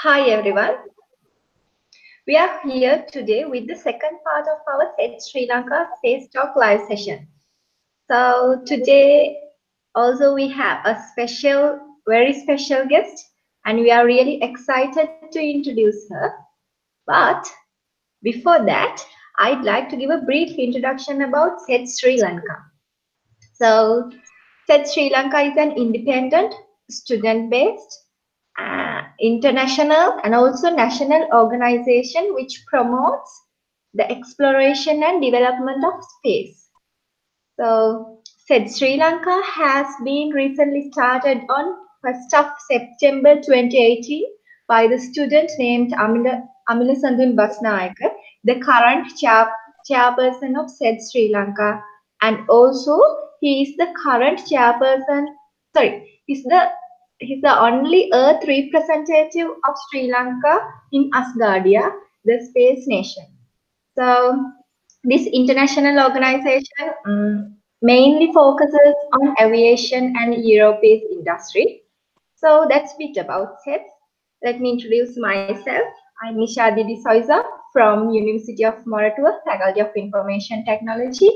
Hi everyone. We are here today with the second part of our SEDS Sri Lanka SpaceTalk live session. So today also we have a very special guest, and we are really excited to introduce her. But before that, I'd like to give a brief introduction about SEDS Sri Lanka. So SEDS Sri Lanka is an independent, student-based, international and also national organization which promotes the exploration and development of space. So SEDS Sri Lanka has been recently started on 1st of September 2018 by the student named Amila Sandun Basnayaka, the current chairperson of SEDS Sri Lanka, and also he is the current chairperson, he's the only Earth representative of Sri Lanka in Asgardia, the space nation. So this international organization mainly focuses on aviation and aerospace industry. So that's a bit about SEDS. Let me introduce myself. I'm Nishadi D'Souza from University of Alberta, Faculty of Information Technology,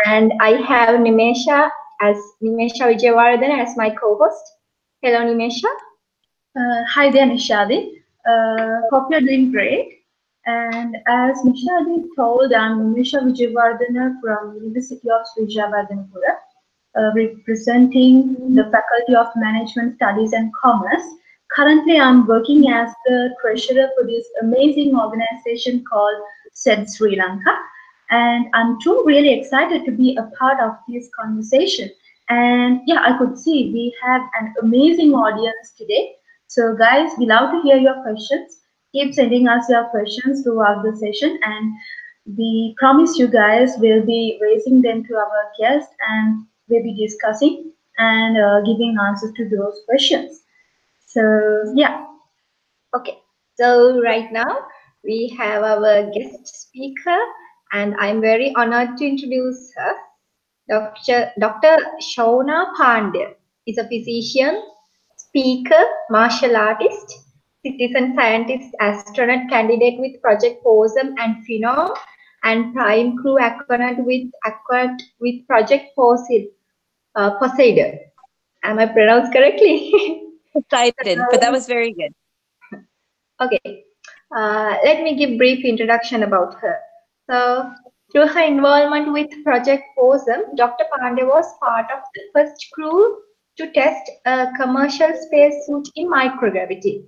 and I have Nimesha Vijayawardena as my co-host. Hello, Nimesha. Hi there, Nishadi. Hope you're doing great. And as Nishadi told, I'm Nimesha Vijayawardena from University of Alberta, representing the Faculty of Management Studies and Commerce. Currently, I'm working as the treasurer for this amazing organization called SEDS Sri Lanka. And I'm too really excited to be a part of this conversation. And yeah, I could see we have an amazing audience today. So guys, we love to hear your questions. Keep sending us your questions throughout the session, and we promise you guys we'll be raising them to our guest, and we'll be discussing and giving answers to those questions. So yeah. Okay, so right now we have our guest speaker, and I'm very honored to introduce her. Dr. Shawna Pandya is a physician, speaker, martial artist, citizen scientist, astronaut candidate with Project POSM and Phenom, and prime crew acquainted with Project Poseidon. Am I pronounced correctly? Excited, but that was very good. Okay, let me give brief introduction about her. So, through her involvement with Project POSM, Dr. Pandya was part of the first crew to test a commercial spacesuit in microgravity.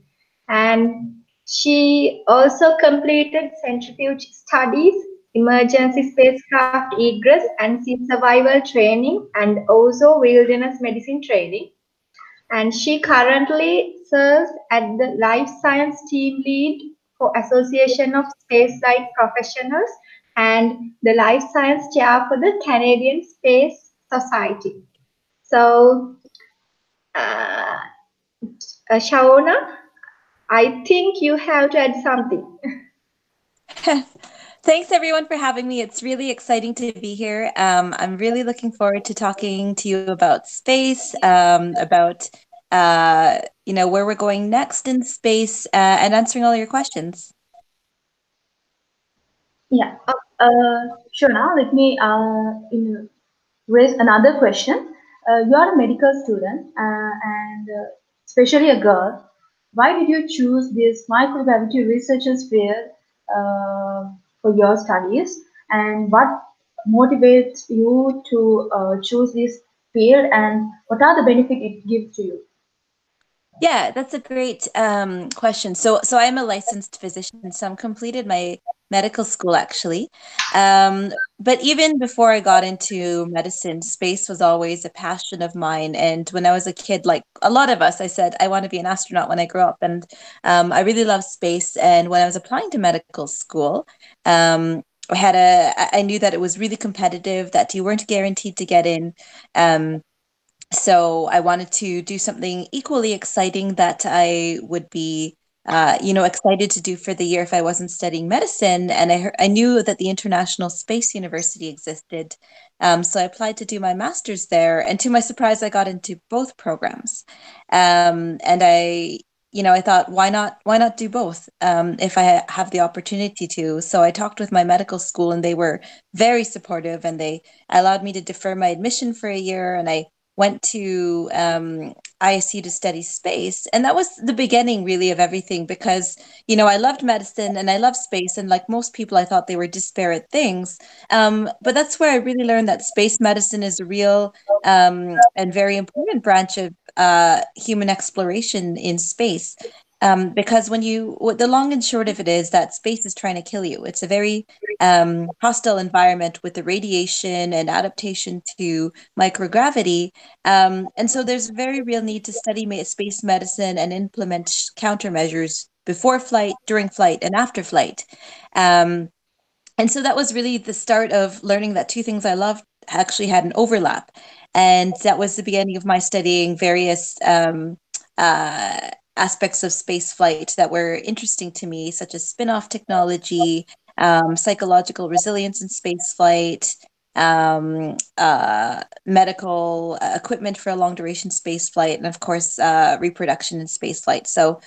And she also completed centrifuge studies, emergency spacecraft egress and sea survival training, and also wilderness medicine training. And she currently serves as the Life Science Team Lead for Association of Spaceflight Professionals and the Life Science Chair for the Canadian Space Society. So, Shawna, I think you have to add something. Thanks everyone for having me. It's really exciting to be here. I'm really looking forward to talking to you about space, about where we're going next in space, and answering all your questions. Yeah. Sure. Now let me raise another question. You are a medical student and especially a girl. Why did you choose this microgravity researchers field for your studies, and what motivates you to choose this field, and what are the benefits it gives to you? Yeah, that's a great question. So I'm a licensed physician, so I'm completed my medical school actually. But even before I got into medicine, space was always a passion of mine. And when I was a kid, like a lot of us, I said, I want to be an astronaut when I grow up. And I really love space. And when I was applying to medical school, I knew that it was really competitive, that you weren't guaranteed to get in. So I wanted to do something equally exciting that I would be excited to do for the year if I wasn't studying medicine. And I knew that the International Space University existed. So I applied to do my master's there. And to my surprise, I got into both programs. And I I thought, why not do both if I have the opportunity to? So I talked with my medical school, and they were very supportive, and they allowed me to defer my admission for a year, and I went to ISU to study space. And that was the beginning, really, of everything, because, I loved medicine and I loved space. And like most people, I thought they were disparate things. But that's where I really learned that space medicine is a real and very important branch of human exploration in space. Because the long and short of it is that space is trying to kill you. It's a very hostile environment with the radiation and adaptation to microgravity. And so there's a very real need to study space medicine and implement countermeasures before flight, during flight, and after flight. And so that was really the start of learning that two things I loved actually had an overlap. And that was the beginning of my studying various aspects of space flight that were interesting to me, such as spin-off technology, psychological resilience in space flight, medical equipment for a long duration space flight, and of course, reproduction in space flight. So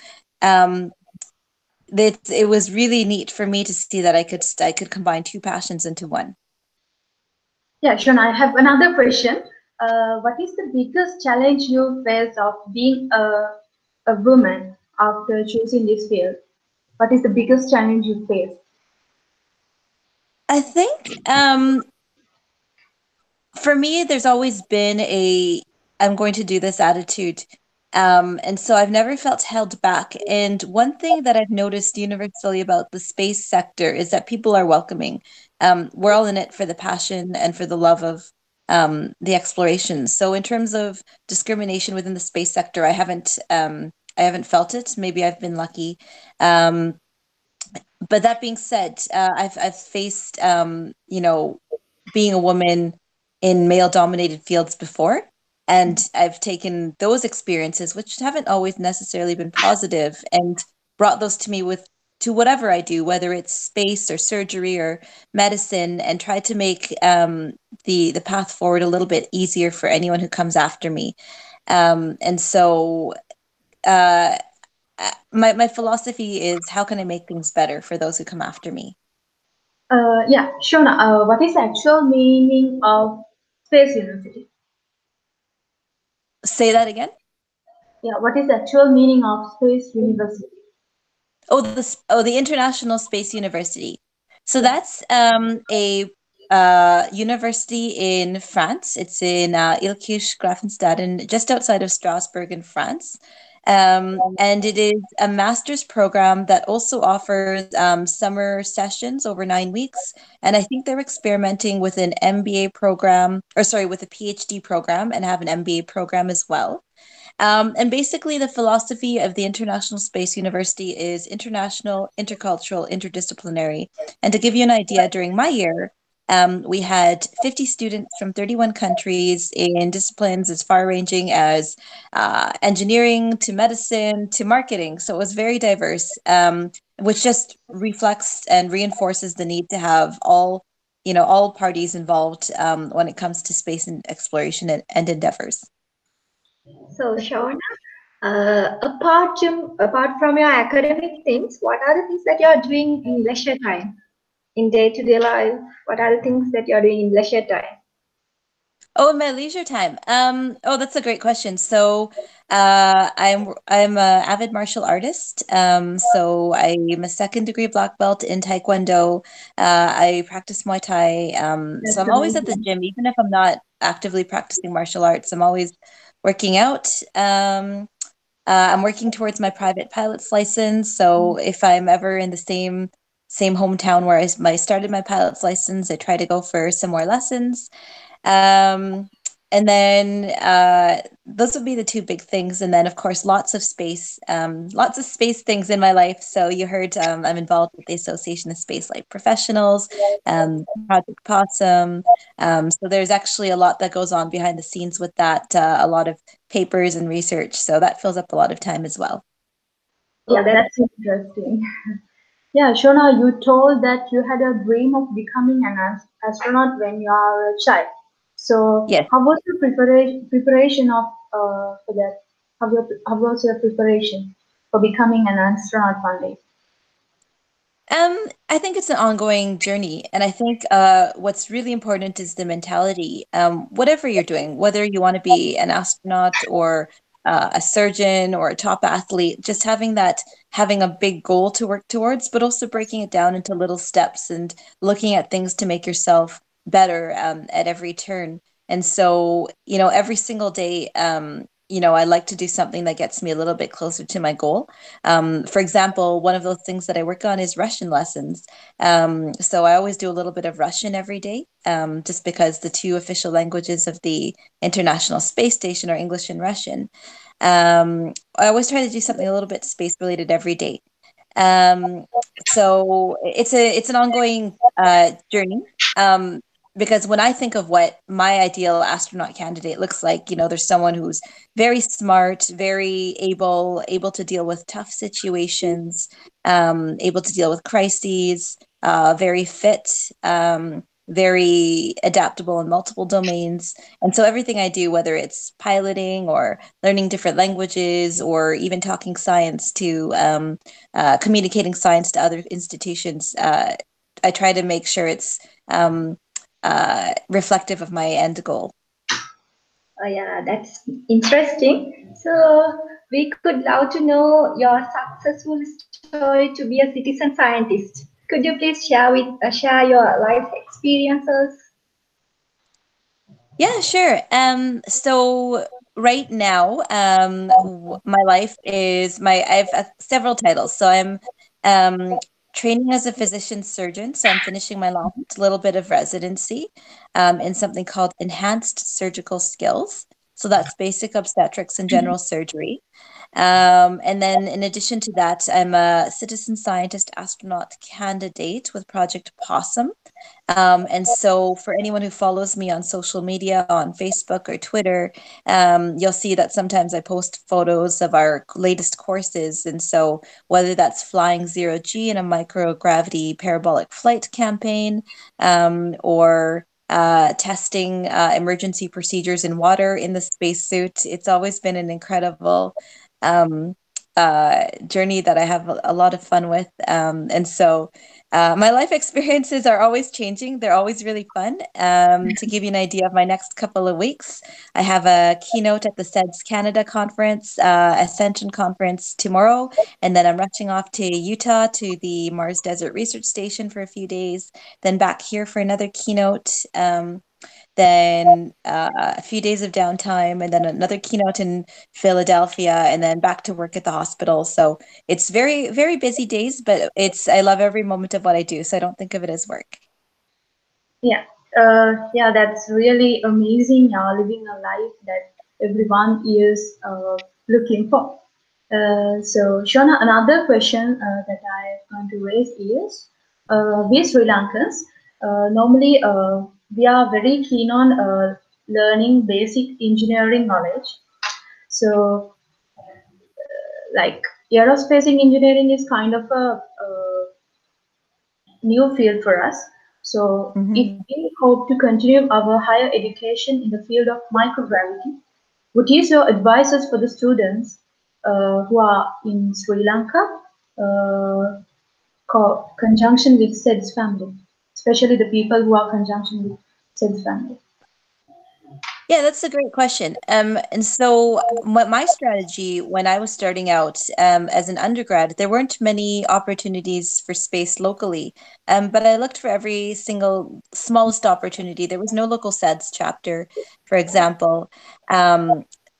it was really neat for me to see that I could combine two passions into one. Yeah, Shawna, I have another question. What is the biggest challenge you faced of being a woman after choosing this field? What is the biggest challenge you faced? I think for me, there's always been I'm going to do this attitude. And so I've never felt held back. And one thing that I've noticed universally about the space sector is that people are welcoming. We're all in it for the passion and for the love of the exploration. So in terms of discrimination within the space sector, I haven't felt it. Maybe I've been lucky. But that being said, I've faced being a woman in male dominated fields before, and I've taken those experiences, which haven't always necessarily been positive, and brought those to whatever I do, whether it's space or surgery or medicine, and tried to make the path forward a little bit easier for anyone who comes after me. And so my philosophy is, how can I make things better for those who come after me? Yeah, Shawna, what is the actual meaning of Space University? Say that again. Yeah, what is the actual meaning of Space University? The International Space University. So that's a university in France. It's in Ilkirch-Grafenstaden, just outside of Strasbourg in France. And it is a master's program that also offers summer sessions over 9 weeks. And I think they're experimenting with an MBA program, with a PhD program, and have an MBA program as well. And basically, the philosophy of the International Space University is international, intercultural, interdisciplinary. And to give you an idea, during my year, we had 50 students from 31 countries in disciplines as far-ranging as engineering to medicine to marketing. So it was very diverse, which just reflects and reinforces the need to have all parties involved when it comes to space and exploration and endeavors. So, Shawna, apart from your academic things, what are the things that you are doing in leisure time, in day-to-day life? What are the things that you are doing in leisure time? Oh, in my leisure time. That's a great question. So, I'm a avid martial artist. So I'm a second degree black belt in Taekwondo. I practice Muay Thai. So I'm always at the gym, even if I'm not actively practicing martial arts. I'm always working out. I'm working towards my private pilot's license. So if I'm ever in the same hometown where I started my pilot's license, I try to go for some more lessons. And then those would be the two big things. And then, of course, lots of space things in my life. So you heard I'm involved with the Association of Spaceflight Professionals, Project Possum. So there's actually a lot that goes on behind the scenes with that, a lot of papers and research. So that fills up a lot of time as well. Yeah, that's interesting. Yeah, Shawna, you told that you had a dream of becoming an astronaut when you are a child. So, Yes. how was your preparation of for that? How was your preparation? for becoming an astronaut one day? I think it's an ongoing journey, and I think what's really important is the mentality. Whatever you're doing, whether you want to be an astronaut or a surgeon or a top athlete, just having a big goal to work towards, but also breaking it down into little steps and looking at things to make yourself better at every turn. And so, every single day, I like to do something that gets me a little bit closer to my goal. For example, one of those things that I work on is Russian lessons. So I always do a little bit of Russian every day, just because the two official languages of the International Space Station are English and Russian. I always try to do something a little bit space related every day. Um, so it's an ongoing journey. Because when I think of what my ideal astronaut candidate looks like, there's someone who's very smart, very able to deal with tough situations, able to deal with crises, very fit, very adaptable in multiple domains. And so everything I do, whether it's piloting or learning different languages or even talking science to communicating science to other institutions, I try to make sure it's reflective of my end goal. Oh, yeah, that's interesting. So we could love to know your successful story to be a citizen scientist. Could you please share your life experiences? Yeah, sure. So right now, my life is I have several titles. So I'm training as a physician surgeon. So I'm finishing my last little bit of residency in something called enhanced surgical skills. So that's basic obstetrics and general surgery. And then in addition to that, I'm a citizen scientist astronaut candidate with Project Possum. And so for anyone who follows me on social media, on Facebook or Twitter, you'll see that sometimes I post photos of our latest courses. And so whether that's flying zero G in a microgravity parabolic flight campaign, or testing emergency procedures in water in the spacesuit, it's always been an incredible journey that I have a lot of fun with. And so my life experiences are always changing. They're always really fun. To give you an idea of my next couple of weeks, I have a keynote at the SEDS Canada conference, Ascension conference tomorrow, and then I'm rushing off to Utah to the Mars Desert Research Station for a few days, then back here for another keynote. Then a few days of downtime, and then another keynote in Philadelphia, and then back to work at the hospital. So it's very, very busy days, but I love every moment of what I do. So I don't think of it as work. Yeah, yeah, that's really amazing. Living a life that everyone is looking for. So, Shawna, another question that I want to raise is, we Sri Lankans normally we are very keen on learning basic engineering knowledge. So, like aerospace engineering is kind of a new field for us. So if we hope to continue our higher education in the field of microgravity, what is your advices for the students who are in Sri Lanka, conjunction with SEDS family, especially the people who are conjunction with SEDS family? Yeah, that's a great question. And so my strategy when I was starting out as an undergrad, there weren't many opportunities for space locally, but I looked for every single smallest opportunity. There was no local SEDS chapter, for example.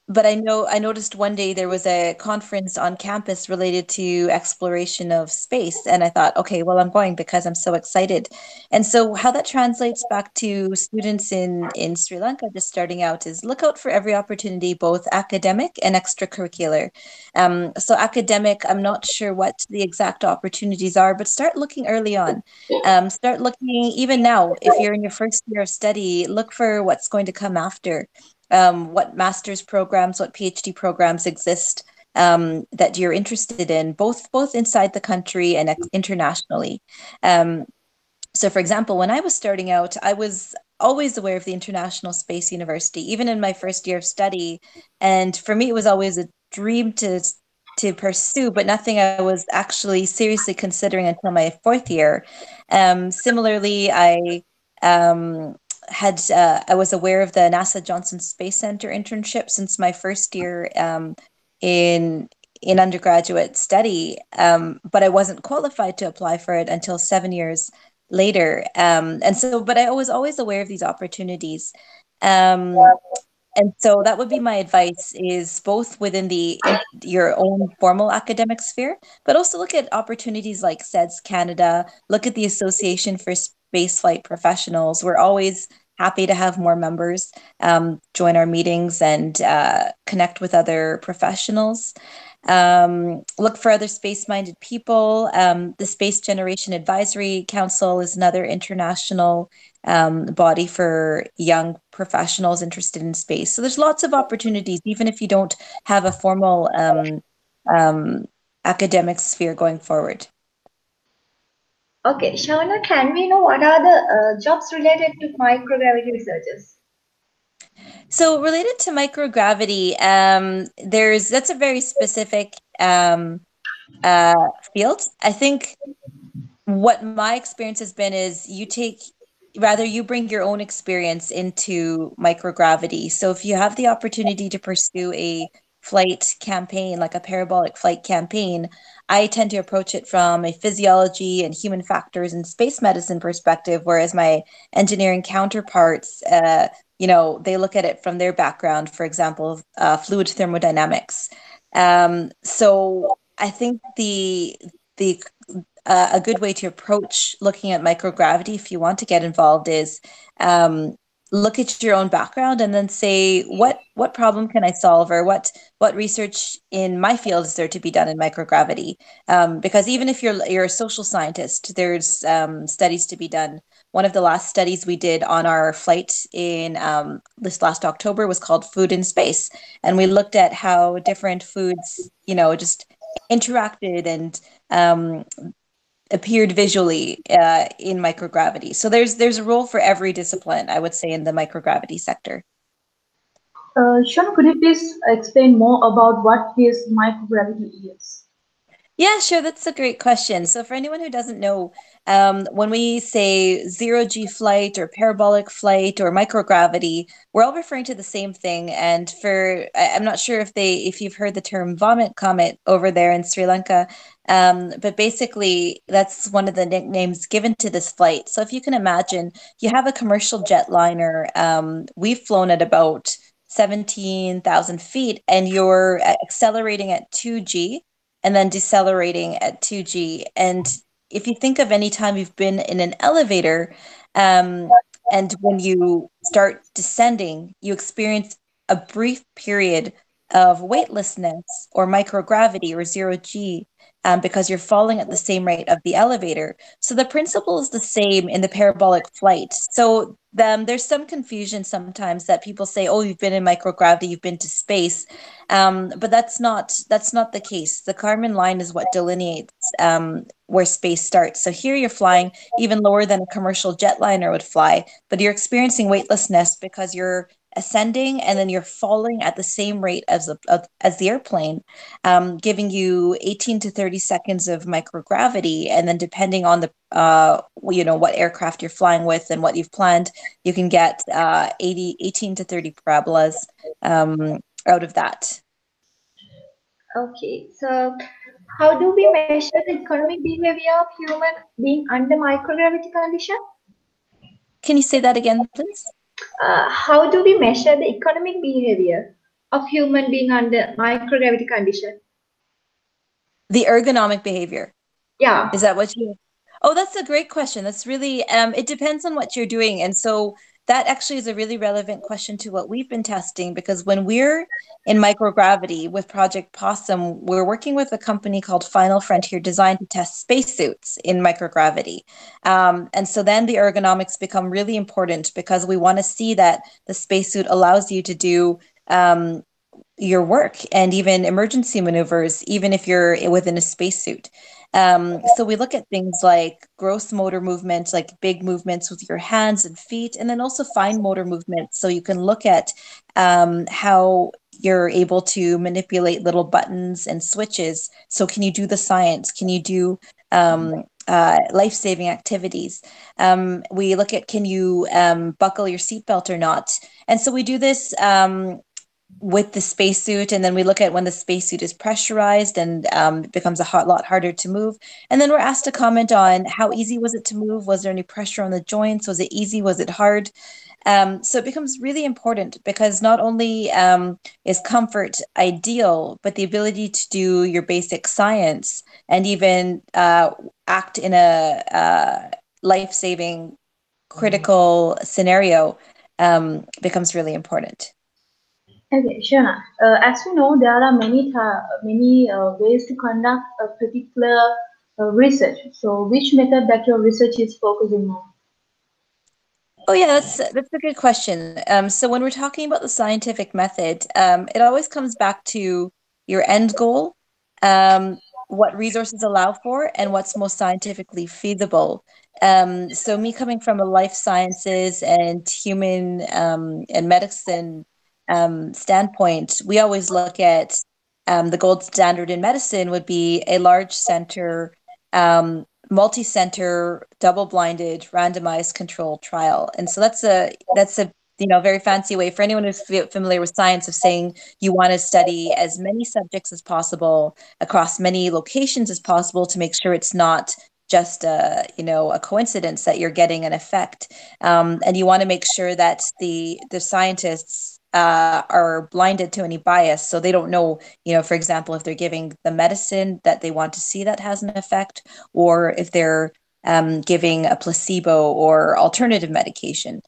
But I noticed one day there was a conference on campus related to exploration of space. And I thought, okay, well, I'm going because I'm so excited. And so how that translates back to students in Sri Lanka just starting out is look out for every opportunity, both academic and extracurricular. So academic, I'm not sure what the exact opportunities are, but start looking early on. Start looking even now, if you're in your first year of study, look for what's going to come after. What master's programs, what PhD programs exist that you're interested in, both inside the country and internationally. So, for example, when I was starting out, I was always aware of the International Space University, even in my first year of study. And for me, it was always a dream to to pursue, but nothing I was actually seriously considering until my fourth year. Similarly, I was aware of the NASA Johnson Space Center internship since my first year in undergraduate study, but I wasn't qualified to apply for it until 7 years later. And so, but I was always aware of these opportunities. And so that would be my advice, is both within your own formal academic sphere, but also look at opportunities like SEDS Canada, look at the Association for Spaceflight Professionals. We're always happy to have more members join our meetings and connect with other professionals. Look for other space-minded people. The Space Generation Advisory Council is another international body for young professionals interested in space. So there's lots of opportunities, even if you don't have a formal academic sphere going forward. Okay, Shawna, can we know what are the jobs related to microgravity researchers? So related to microgravity, that's a very specific field. I think what my experience has been is you bring your own experience into microgravity. So if you have the opportunity to pursue a flight campaign, like a parabolic flight campaign, I tend to approach it from a physiology and human factors and space medicine perspective, whereas my engineering counterparts, they look at it from their background, for example, fluid thermodynamics. So I think a good way to approach looking at microgravity, if you want to get involved, is look at your own background and then say, what problem can I solve, or what research in my field is there to be done in microgravity? Because even if you're a social scientist, there's studies to be done. One of the last studies we did on our flight in this last October was called Food in Space, and we looked at how different foods, just interacted and appeared visually in microgravity. So there's a role for every discipline, I would say, in the microgravity sector. Shawna, could you please explain more about what this microgravity is? Yeah, sure. That's a great question. So for anyone who doesn't know, when we say zero-G flight or parabolic flight or microgravity, we're all referring to the same thing. And I'm not sure if you've heard the term vomit comet over there in Sri Lanka, but basically that's one of the nicknames given to this flight. So if you can imagine, you have a commercial jetliner. We've flown at about 17,000 feet, and you're accelerating at 2G. And then decelerating at 2G. And if you think of any time you've been in an elevator, and when you start descending, you experience a brief period of weightlessness or microgravity or zero G, because you're falling at the same rate of the elevator. So the principle is the same in the parabolic flight. So there's some confusion sometimes that people say, oh, you've been in microgravity, you've been to space. But that's not the case. The Kármán line is what delineates where space starts. So here you're flying even lower than a commercial jetliner would fly, but you're experiencing weightlessness because you're ascending and then you're falling at the same rate as the airplane, giving you 18 to 30 seconds of microgravity. And then depending on the what aircraft you're flying with and what you've planned, you can get 18 to 30 parabolas out of that. Okay, so how do we measure the economic behavior of human being under microgravity condition? Can you say that again, please? How do we measure the economic behavior of human being under microgravity condition? The ergonomic behavior. Yeah. Is that what you... Oh, that's a great question. That's really, it depends on what you're doing. And so that actually is a really relevant question to what we've been testing, because when we're in microgravity with Project Possum, we're working with a company called Final Frontier Design to test spacesuits in microgravity. And so then the ergonomics become really important, because we want to see that the spacesuit allows you to do your work and even emergency maneuvers, even if you're within a spacesuit. So we look at things like gross motor movement, like big movements with your hands and feet, and then also fine motor movements. So you can look at how you're able to manipulate little buttons and switches. So can you do the science? Can you do life-saving activities? We look at, can you buckle your seatbelt or not? And so we do this with the spacesuit, and then we look at when the spacesuit is pressurized and it becomes a lot harder to move. And then we're asked to comment on how easy was it to move? Was there any pressure on the joints? Was it easy? Was it hard? So it becomes really important because not only is comfort ideal, but the ability to do your basic science and even act in a life-saving critical scenario becomes really important. Okay, Shawna. As we know, there are many ways to conduct a particular research. So, which method that your research is focusing on? Oh yeah, that's a good question. So when we're talking about the scientific method, it always comes back to your end goal, what resources allow for, and what's most scientifically feasible. So me coming from a life sciences and human and medicine standpoint, we always look at the gold standard in medicine would be a large center multi-center, double-blinded, randomized controlled trial. And so that's a very fancy way for anyone who's familiar with science of saying you want to study as many subjects as possible across many locations as possible to make sure it's not just a coincidence that you're getting an effect, and you want to make sure that the scientists are blinded to any bias, so they don't know, for example, if they're giving the medicine that they want to see that has an effect, or if they're giving a placebo or alternative medication.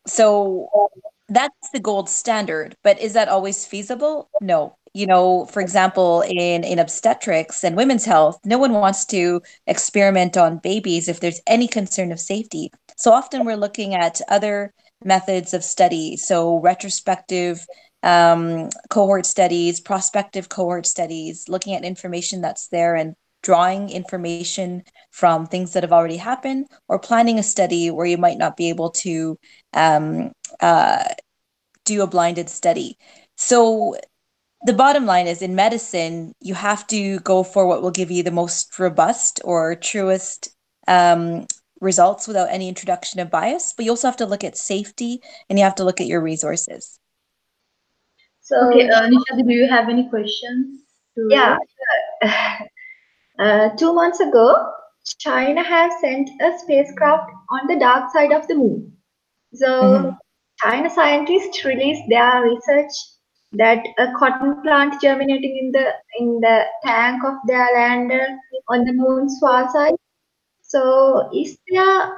So that's the gold standard, but is that always feasible? No. For example, in obstetrics and women's health, no one wants to experiment on babies if there's any concern of safety. So often we're looking at other methods of study. So retrospective cohort studies, prospective cohort studies, looking at information that's there and drawing information from things that have already happened, or planning a study where you might not be able to do a blinded study. So the bottom line is, in medicine, you have to go for what will give you the most robust or truest results without any introduction of bias, but you also have to look at safety and you have to look at your resources. So, okay, Nishadi, do you have any questions? Yeah. 2 months ago, China has sent a spacecraft on the dark side of the moon. So, China scientists released their research that a cotton plant germinating in the tank of their lander on the moon's far side. So, is there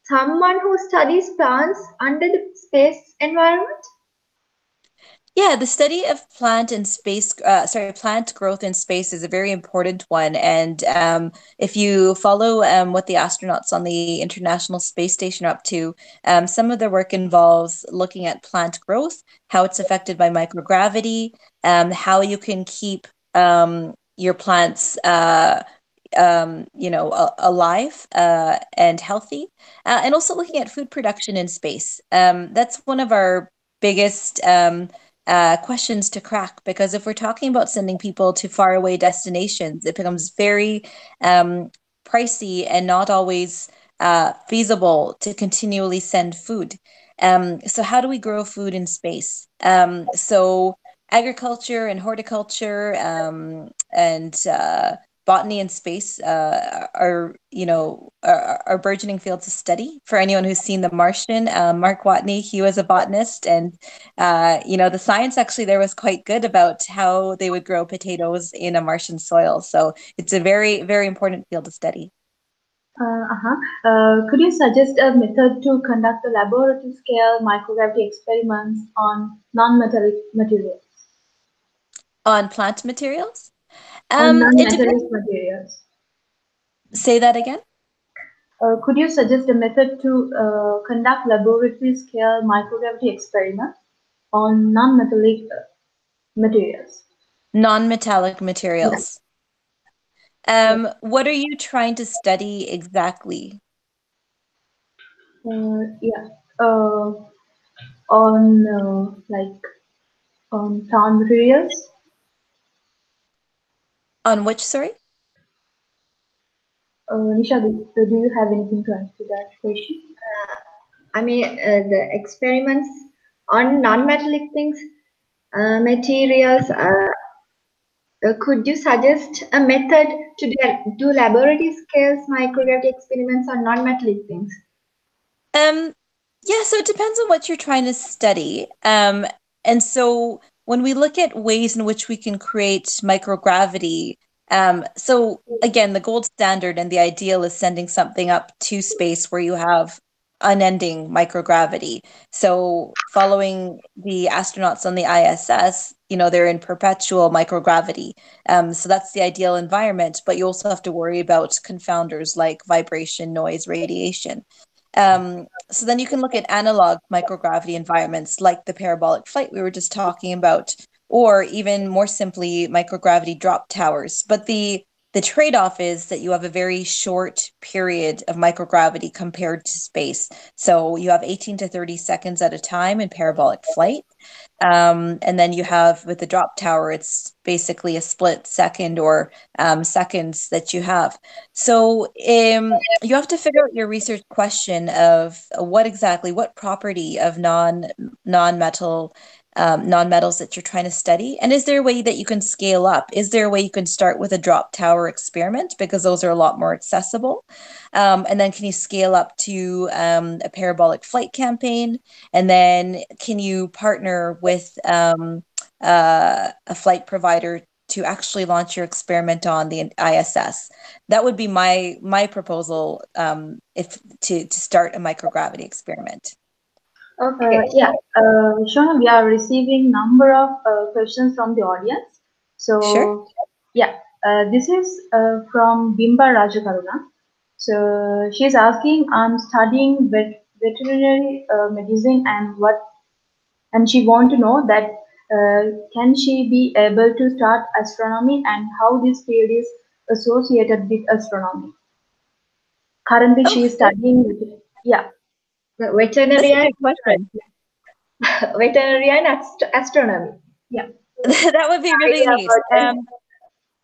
someone who studies plants under the space environment? Yeah, the study of plant growth in space is a very important one. And if you follow what the astronauts on the International Space Station are up to, some of their work involves looking at plant growth, how it's affected by microgravity, how you can keep your plants alive and healthy, and also looking at food production in space. That's one of our biggest questions to crack, because if we're talking about sending people to faraway destinations, it becomes very pricey and not always feasible to continually send food. So how do we grow food in space? So agriculture and horticulture and botany and space are burgeoning fields of study. For anyone who's seen The Martian, Mark Watney, he was a botanist, and the science actually there was quite good about how they would grow potatoes in a Martian soil. So it's a very, very important field of study. Could you suggest a method to conduct the laboratory scale microgravity experiments on non-metallic materials? On plant materials? On It non-metallic depends. materials. Say that again? Could you suggest a method to conduct laboratory scale microgravity experiments on non-metallic materials? Non-metallic materials. What are you trying to study exactly? On like Time materials. On which, sorry? Nisha, do you have anything to answer that question? I mean, the experiments on non-metallic things, materials. Could you suggest a method to do laboratory scales microgravity experiments on non-metallic things? Yeah, so it depends on what you're trying to study. And so when we look at ways in which we can create microgravity, so again, the gold standard and the ideal is sending something up to space where you have unending microgravity. So following the astronauts on the ISS, they're in perpetual microgravity. So that's the ideal environment, but you also have to worry about confounders like vibration, noise, radiation. So then you can look at analog microgravity environments like the parabolic flight we were just talking about, or even more simply, microgravity drop towers. But the trade-off is that you have a very short period of microgravity compared to space. So you have 18 to 30 seconds at a time in parabolic flight. And then you have with the drop tower, it's basically a split second or seconds that you have. So you have to figure out your research question of what property of non-metals that you're trying to study, and is there a way that you can scale up? Is there a way you can start with a drop tower experiment, because those are a lot more accessible, and then can you scale up to a parabolic flight campaign, and then can you partner with a flight provider to actually launch your experiment on the ISS? That would be my proposal, if to start a microgravity experiment. Okay. Yeah, Shawna, we are receiving number of questions from the audience. Sure. So, yeah, this is from Bimba Rajakaruna. So she's asking, I'm studying veterinary medicine, and she want to know that can she be able to start astronomy and how this field is associated with astronomy. Currently, she Oh, is studying. Yeah, The that's a veterinarian, good question. veterinarian astronomy. yeah. That would be really Idea neat. about that.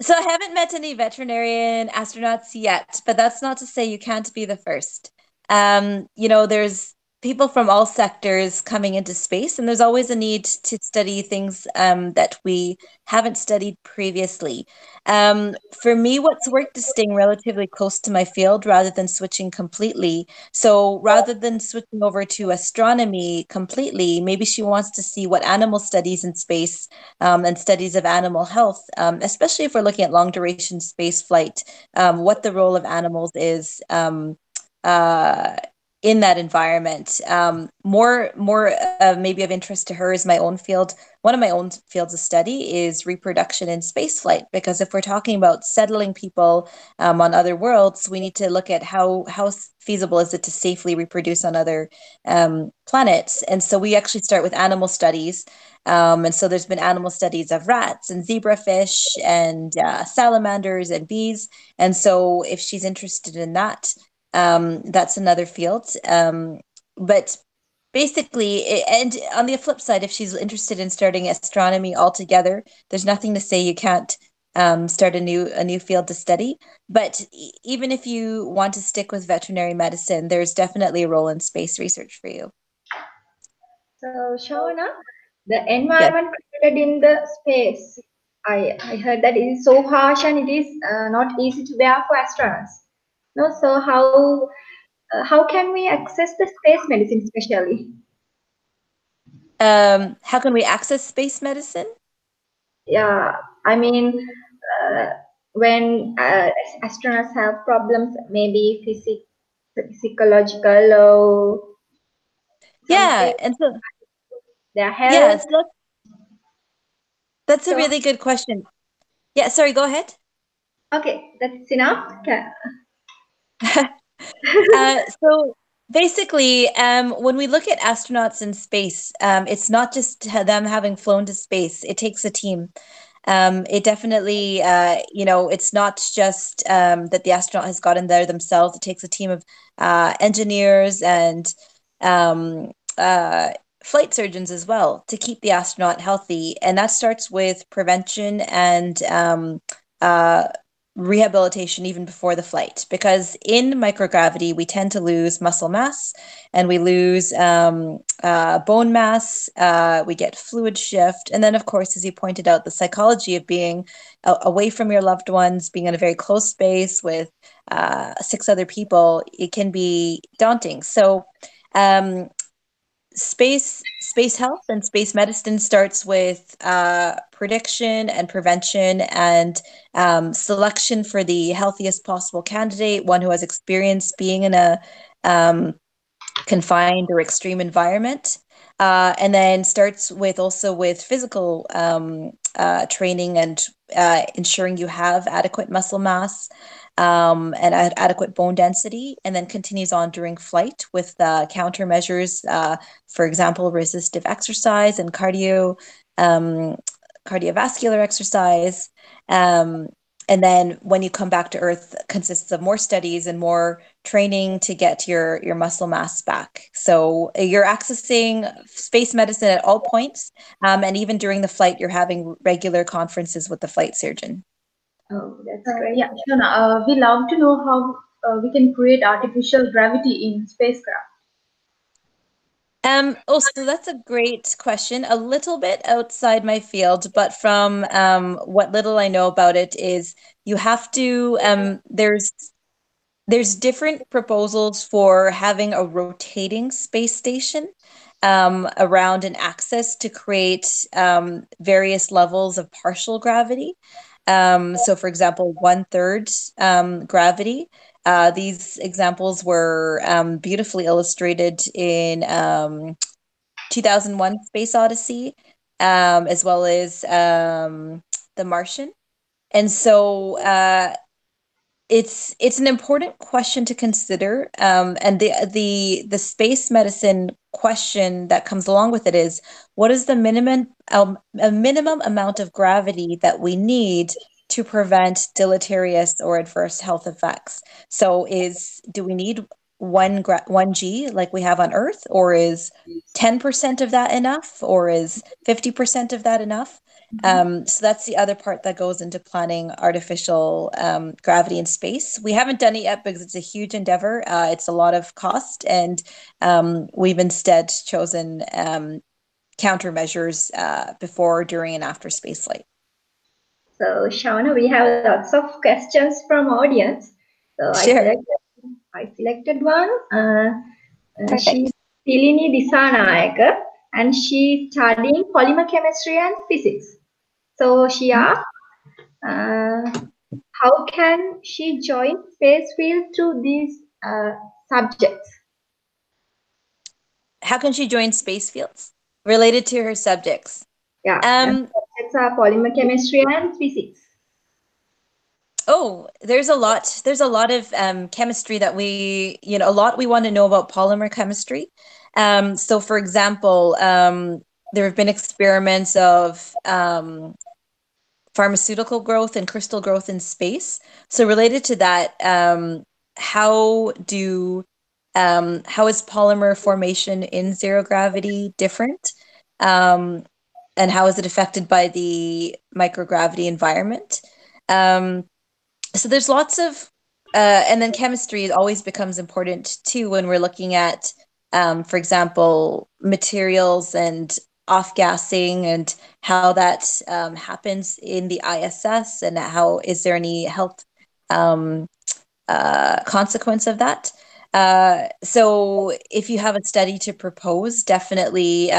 So I haven't met any veterinarian astronauts yet, but that's not to say you can't be the first. There's people from all sectors coming into space, and there's always a need to study things that we haven't studied previously. For me, what's worked is staying relatively close to my field rather than switching completely. So rather than switching over to astronomy completely, maybe she wants to see what animal studies in space, and studies of animal health, especially if we're looking at long duration space flight, what the role of animals is uh, in that environment. More maybe of interest to her is my own field. One of my own fields of study is reproduction in space flight, because if we're talking about settling people on other worlds, we need to look at how feasible is it to safely reproduce on other planets. And so we actually start with animal studies. And so there's been animal studies of rats and zebrafish and salamanders and bees. And so if she's interested in that, that's another field. But basically, and on the flip side, if she's interested in starting astronomy altogether, there's nothing to say you can't start a new field to study. But even if you want to stick with veterinary medicine, there's definitely a role in space research for you. So, Shawna, the Yes. environment created in the space, I heard that it is so harsh and it is not easy to bear for astronauts. No, so how can we access the space medicine, especially? How can we access space medicine? Yeah, I mean, uh, when astronauts have problems, maybe physiological or Yeah, something, and so their health. yes, that's a So, really good question. Yeah, sorry, go ahead. okay, that's enough. So basically, when we look at astronauts in space, it's not just them having flown to space. It takes a team. It definitely, it's not just that the astronaut has gotten there themselves. It takes a team of engineers and um, uh, flight surgeons as well to keep the astronaut healthy. And that starts with prevention and rehabilitation even before the flight, because in microgravity we tend to lose muscle mass and we lose bone mass, we get fluid shift, and then of course, as you pointed out, the psychology of being away from your loved ones, being in a very close space with 6 other people, it can be daunting. So space health and space medicine starts with prediction and prevention and selection for the healthiest possible candidate, one who has experience being in a confined or extreme environment, and then starts with also with physical training and ensuring you have adequate muscle mass and adequate bone density, and then continues on during flight with countermeasures, for example, resistive exercise and cardiovascular exercise. And then when you come back to Earth, consists of more studies and more training to get your muscle mass back. So you're accessing space medicine at all points, and even during the flight, you're having regular conferences with the flight surgeon. Oh, that's great. Yeah, Shawna, we love to know how we can create artificial gravity in spacecraft. So that's a great question. A little bit outside my field, but from what little I know about it is you have to, there's different proposals for having a rotating space station around an axis to create various levels of partial gravity. So for example, 1/3 gravity. These examples were beautifully illustrated in 2001 Space Odyssey, as well as The Martian. And so it's an important question to consider, and the space medicine question that comes along with it is, what is the minimum amount of gravity that we need to prevent deleterious or adverse health effects? So do we need 1 g like we have on Earth, or is 10% of that enough, or is 50% of that enough? So that's the other part that goes into planning artificial gravity in space. We haven't done it yet because it's a huge endeavor. It's a lot of cost, and we've instead chosen countermeasures before, during, and after spaceflight. So, Shawna, we have lots of questions from audience. So Sure. I selected one. Perfect. She's Tilini Disanayaka, and she's studying polymer chemistry and physics. So she asked, how can she join space field through these subjects? How can she join space fields related to her subjects? Yeah, subjects are polymer chemistry and physics. Oh, there's a lot. There's a lot of chemistry that a lot we want to know about polymer chemistry. So, for example, there have been experiments of pharmaceutical growth and crystal growth in space. So, related to that, how is polymer formation in zero gravity different? And how is it affected by the microgravity environment? So there's lots of, and then chemistry always becomes important too when we're looking at, for example, materials and off-gassing and how that happens in the ISS, and how is there any health consequence of that. So if you have a study to propose, definitely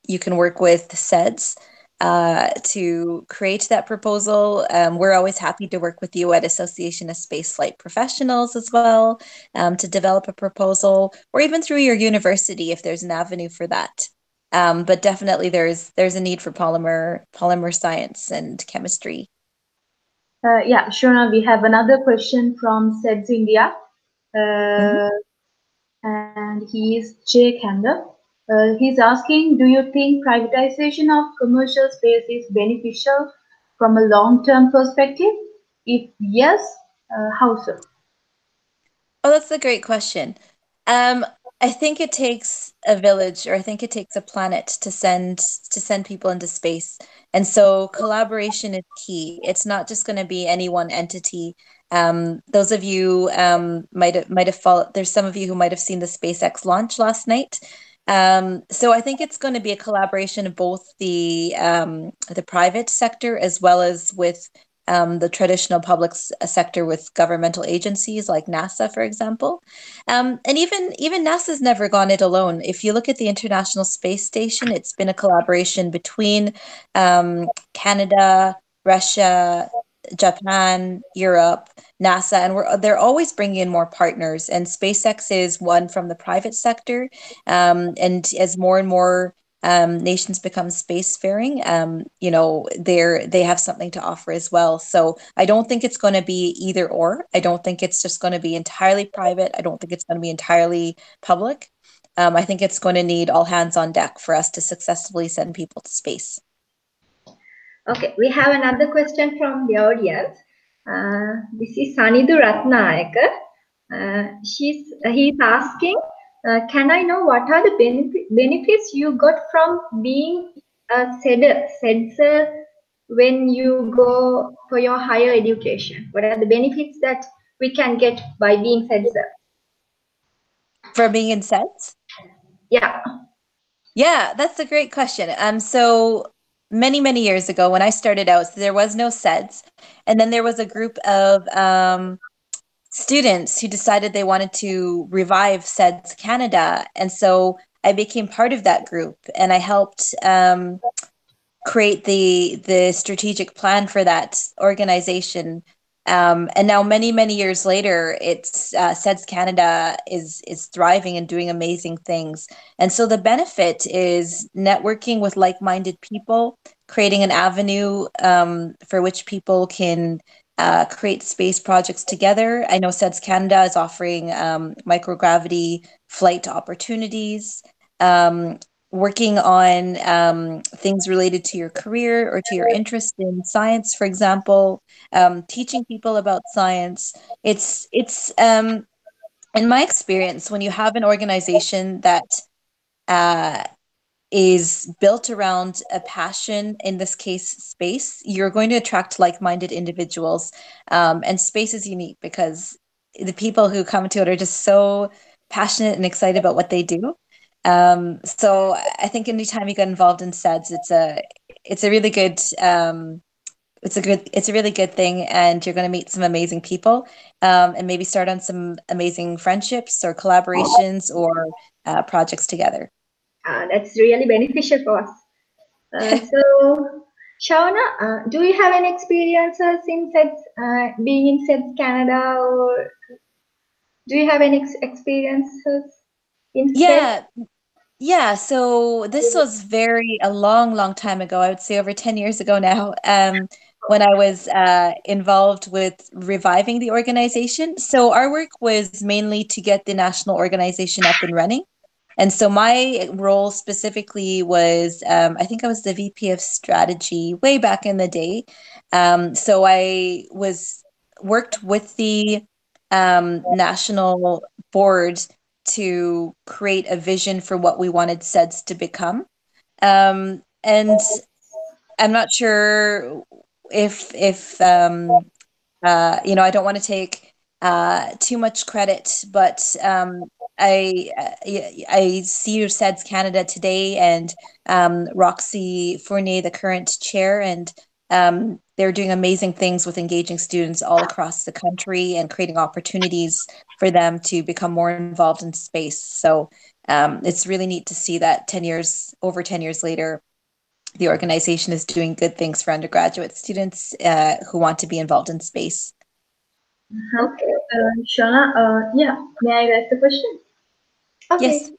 you can work with SEDS to create that proposal. We're always happy to work with you at Association of Spaceflight Professionals as well, to develop a proposal, or even through your university if there's an avenue for that. But definitely there's a need for polymer science and chemistry. Yeah, Shawna, we have another question from SEDS India. And he is Jay Kanda. He's asking, do you think privatization of commercial space is beneficial from a long-term perspective? If yes, how so? Oh, that's a great question. I I think it takes a village, or I think it takes a planet to send people into space. And so collaboration is key. It's not just going to be any one entity. Those of you might have followed. There's some of you who might have seen the SpaceX launch last night. So I think it's going to be a collaboration of both the private sector as well as with the traditional public sector with governmental agencies like NASA, for example. And even NASA's never gone it alone. If you look at the International Space Station, it's been a collaboration between Canada, Russia, Japan, Europe, NASA, and they're always bringing in more partners. And SpaceX is one from the private sector. And as more and more nations become spacefaring, they have something to offer as well. So I don't think it's going to be either or. I don't think it's just going to be entirely private. I don't think it's going to be entirely public. I think it's going to need all hands on deck for us to successfully send people to space. Okay, we have another question from the audience. This is Sanidu Ratnayaka. He's asking, can I know what are the benefits you got from being a SEDS when you go for your higher education? What are the benefits that we can get by being SEDS? For being in SEDS? Yeah. Yeah, that's a great question. So many years ago when I started out, there was no SEDS, and then there was a group of students who decided they wanted to revive SEDS Canada, and so I became part of that group, and I helped create the strategic plan for that organization. And now many years later, it's SEDS Canada is thriving and doing amazing things. And so the benefit is networking with like-minded people, creating an avenue for which people can create space projects together. I know SEDS Canada is offering microgravity flight opportunities, working on things related to your career or to your interest in science, for example, teaching people about science. It's in my experience, when you have an organization that is built around a passion, in this case, space, you're going to attract like-minded individuals. And space is unique because the people who come to it are just so passionate and excited about what they do. So I think anytime you get involved in SEDS, it's a really good it's a really good thing, and you're going to meet some amazing people, and maybe start on some amazing friendships or collaborations or projects together. That's really beneficial for us. So, Shawna, do you have any experiences in SEDS, being in SEDS Canada, or do you have any experiences in SEDS? Yeah, so this was a long time ago. I would say over 10 years ago now, when I was involved with reviving the organization. So our work was mainly to get the national organization up and running. And so my role specifically was, I think I was the VP of strategy way back in the day. So I worked with the national board to create a vision for what we wanted SEDS to become. And I'm not sure if I don't want to take too much credit, but I see SEDS Canada today, and Roxy Fournier, the current chair, and they're doing amazing things with engaging students all across the country and creating opportunities for them to become more involved in space. So it's really neat to see that over 10 years later, the organization is doing good things for undergraduate students who want to be involved in space. Okay, Shawna, may I ask the question? Okay. Yes.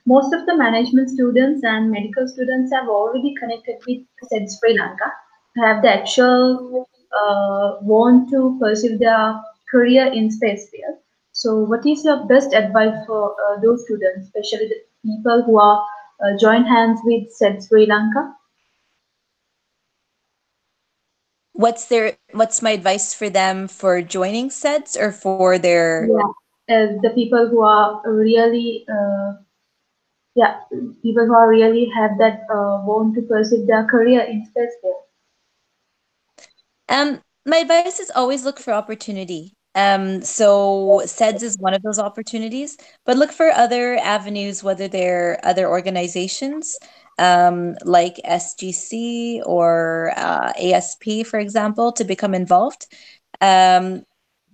Most of the management students and medical students have already connected with SEDS Sri Lanka, have the actual want to pursue their career in space field. So what is your best advice for those students, especially the people who are joined hands with SEDS Sri Lanka? What's my advice for them for joining SEDS or for their? the people who are really people who are really have that want to pursue their career in space field? My advice is always look for opportunity. So SEDS is one of those opportunities, but look for other avenues, whether they're other organizations, like SGC or ASP, for example, to become involved.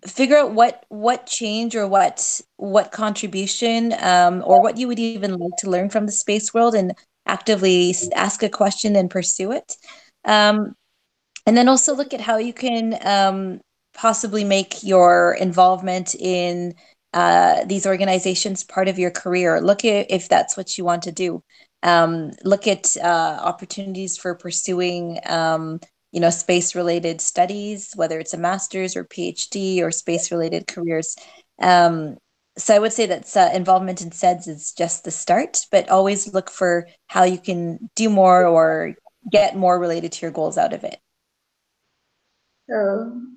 Figure out what change or what contribution, or what you would even like to learn from the space world, and actively ask a question and pursue it. And then also look at how you can possibly make your involvement in these organizations part of your career. Look at if that's what you want to do. Look at opportunities for pursuing, space-related studies, whether it's a master's or PhD or space-related careers. So I would say that involvement in SEDS is just the start, but always look for how you can do more or get more related to your goals out of it.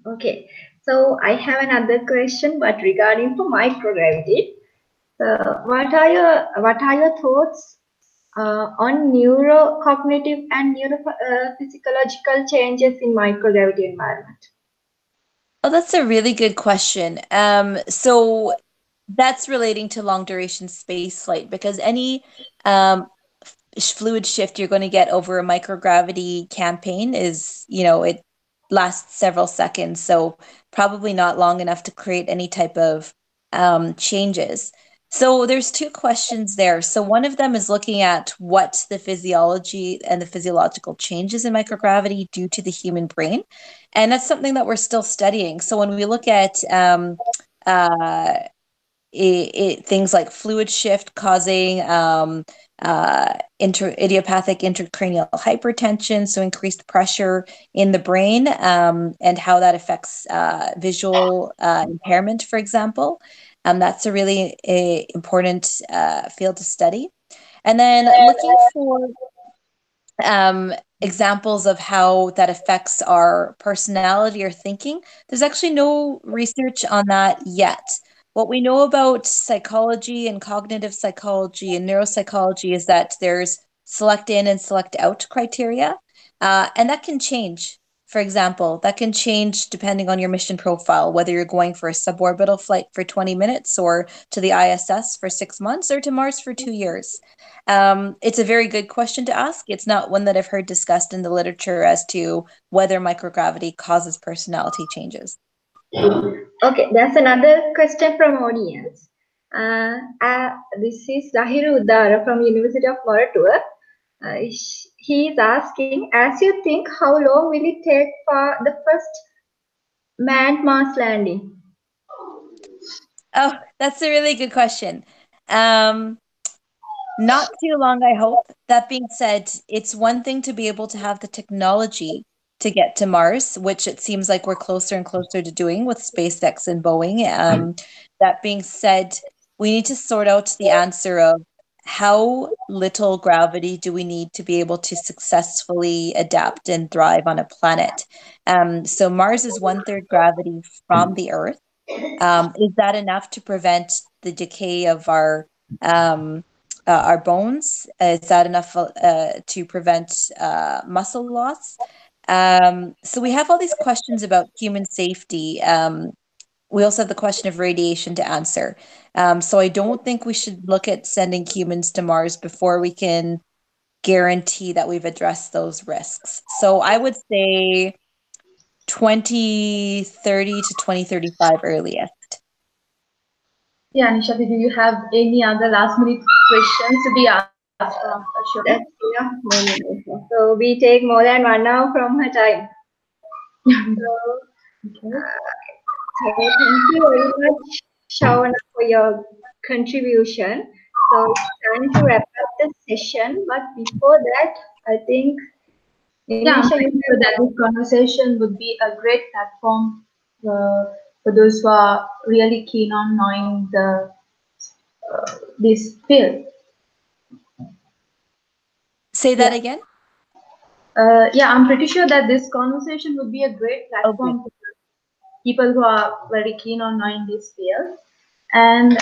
Okay. So I have another question, but regarding for microgravity. So what are your thoughts on neurocognitive and neurophysiological changes in microgravity environment? Oh, that's a really good question. So that's relating to long duration space flight, because any fluid shift you're going to get over a microgravity campaign is, it lasts several seconds, so probably not long enough to create any type of changes. So there's two questions there. So one of them is looking at what the physiology and the physiological changes in microgravity do to the human brain. And that's something that we're still studying. So when we look at things like fluid shift causing idiopathic intracranial hypertension, so increased pressure in the brain, and how that affects visual impairment, for example. That's a really important field to study. And then looking for examples of how that affects our personality or thinking. There's actually no research on that yet. What we know about psychology and cognitive psychology and neuropsychology is that there's select in and select out criteria, and that can change. For example, that can change depending on your mission profile, whether you're going for a suborbital flight for 20 minutes or to the ISS for 6 months or to Mars for 2 years. It's a very good question to ask. It's not one that I've heard discussed in the literature as to whether microgravity causes personality changes. Okay, there's another question from audience. This is Zahiru Uddara from University of Alberta. He is asking, as you think, how long will it take for the first manned Mars landing? Oh, that's a really good question. Not too long, I hope. That being said, it's one thing to be able to have the technology to get to Mars, which it seems like we're closer and closer to doing with SpaceX and Boeing. That being said, we need to sort out the answer of how little gravity do we need to be able to successfully adapt and thrive on a planet. So Mars is 1/3 gravity from the Earth. Is that enough to prevent the decay of our bones? Is that enough to prevent muscle loss? So we have all these questions about human safety. We also have the question of radiation to answer. So I don't think we should look at sending humans to Mars before we can guarantee that we've addressed those risks. So I would say 2030 to 2035 earliest. Yeah, Nishati, do you have any other last minute questions to be asked from Shawna? That's enough moment. So we take more than 1 hour from her time. So thank you very much, Shawna, for your contribution. So it's time to wrap up the session. But before that, I think Yeah, I'm sure that this conversation would be a great platform for those who are really keen on knowing this field. Say that again? Yeah, I'm pretty sure that this conversation would be a great platform for people who are very keen on knowing this field. And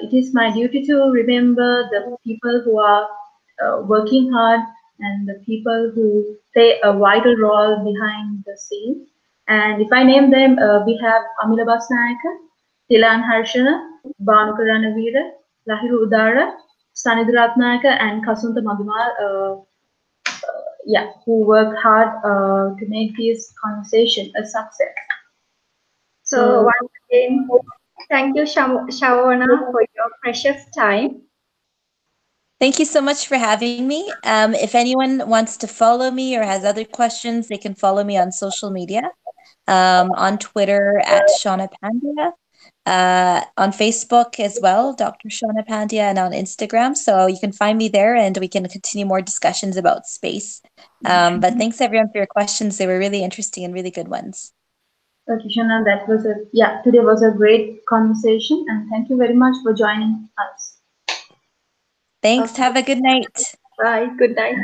it is my duty to remember the people who are working hard and the people who play a vital role behind the scenes. And if I name them, we have Amila Basnayaka, Tilan Harshana, Banuka Ranavira, Lahiru Udara, Saniduratnayaka, and Kasunta Madhumal, who work hard to make this conversation a success. So once again, thank you, Shawna, for your precious time. Thank you so much for having me. If anyone wants to follow me or has other questions, they can follow me on social media, on Twitter at Shawna Pandya, on Facebook as well, Dr. Shawna Pandya, and on Instagram. So you can find me there and we can continue more discussions about space. But thanks everyone for your questions. They were really interesting and really good ones. Okay, Shawna, today was a great conversation, and thank you very much for joining us. Thanks. Okay. Have a good night. Bye. Good night.